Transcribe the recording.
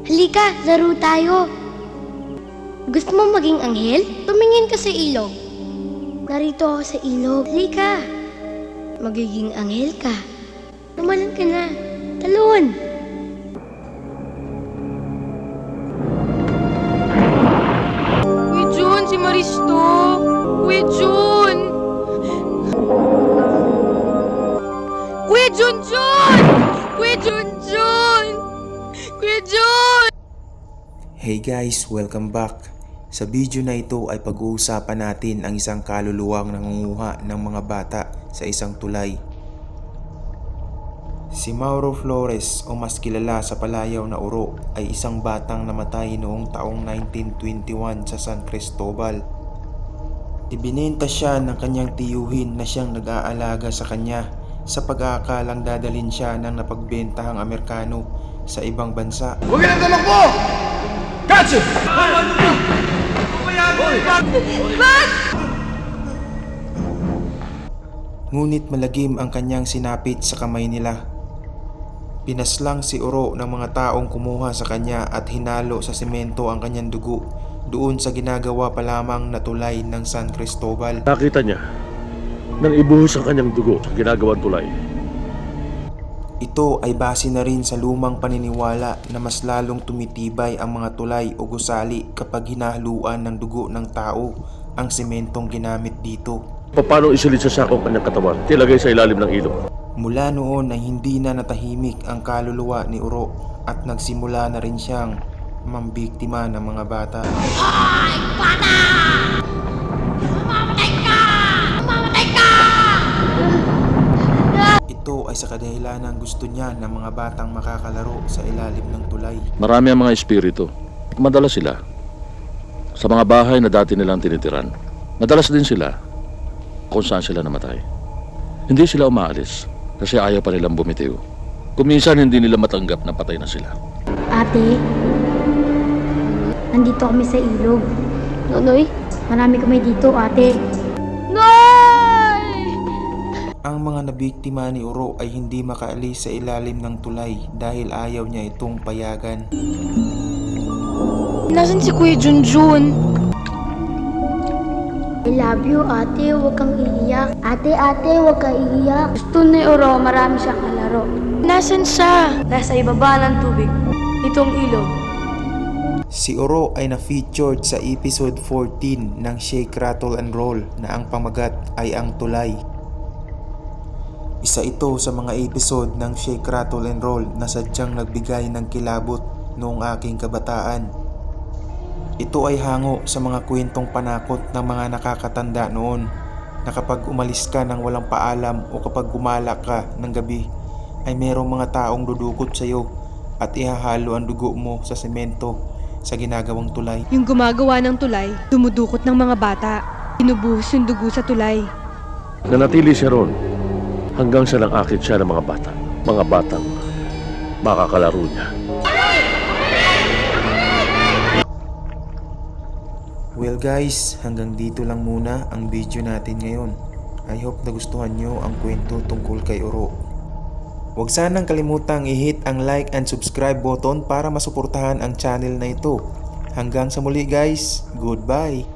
Halika, laro tayo. Gusto mo maging anghel? Tumingin ka sa ilog. Narito ako sa ilog. Halika. Magiging anghel ka. Tumalon ka na. Talon. Kuya Jun, si Maristo! Kuya Jun! Kuya Junjun! Kuya Junjun! Kuya Jun! Hey guys, welcome back. Sa video na ito ay pag-uusapan natin ang isang kaluluwang nangunguha ng mga bata sa isang tulay. Si Mauro Flores o mas kilala sa palayaw na Uro ay isang batang namatay noong taong 1921 sa San Cristobal. Ibinenta siya ng kanyang tiyuhin na siyang nag-aalaga sa kanya sa pag-aakalang dadalhin siya ng napagbentahang Amerikano sa ibang bansa. Huwag ka nang tumakbo! Catch it! Ngunit malagim ang kanyang sinapit sa kamay nila. Pinaslang si Uro ng mga taong kumuha sa kanya at hinalo sa semento ang kanyang dugo doon sa ginagawa pa lamang na tulay ng San Cristobal. Nakita niya nang ibuhos ang kanyang dugo sa ginagawang tulay. Ito ay base na rin sa lumang paniniwala na mas lalong tumitibay ang mga tulay o gusali kapag hinahaluan ng dugo ng tao ang sementong ginamit dito. Paano isilid sa sakong kanyang katawan? Tilagay sa ilalim ng ilog. Mula noon ay hindi na natahimik ang kaluluwa ni Uro at nagsimula na rin siyang mambiktima ng mga bata. Hoy, bata! Mamamatay ka! Mamamatay ka! Ito ay sa kadahilanan gusto niya ng mga batang makakalaro sa ilalim ng tulay. Marami ang mga espiritu. Madalas sila sa mga bahay na dati nilang tinitiran. Madalas din sila kung saan sila namatay. Hindi sila umaalis kasi ayaw pa nilang bumitiw. Kuminsan hindi nila matanggap na patay na sila. Ate, nandito kami sa ilog. Nonoy? Marami kami dito, ate. Noy! Ang mga nabiktima ni Uro ay hindi makaalis sa ilalim ng tulay dahil ayaw niya itong payagan. Nasaan si Kuya Junjun? I love you, ate. Huwag kang iiyak. Ate, huwag kang iiyak. Gusto ni Uro, marami siyang kalaro. Nasaan siya? Nasa ibaba ng tubig. Itong ilog. Si Uro ay na-featured sa episode 14 ng Shake, Rattle and Roll na ang pamagat ay ang tulay. Isa ito sa mga episode ng Shake, Rattle and Roll na sadyang nagbigay ng kilabot noong aking kabataan. Ito ay hango sa mga kwentong panakot ng mga nakakatanda noon na kapag umalis ka ng walang paalam o kapag gumala ka ng gabi ay merong mga taong dudukot sa iyo at ihahalo ang dugo mo sa semento sa ginagawang tulay. Yung gumagawa ng tulay, dumudukot ng mga bata. Binubuhos yung dugo sa tulay. Nanatili siya ron hanggang sa nang-akit siya ng mga bata. Mga batang makakalaro niya. Well guys, hanggang dito lang muna ang video natin ngayon. I hope nagustuhan nyo ang kwento tungkol kay Uro. Huwag sanang kalimutang i-hit ang like and subscribe button para masuportahan ang channel na ito. Hanggang sa muli guys, goodbye!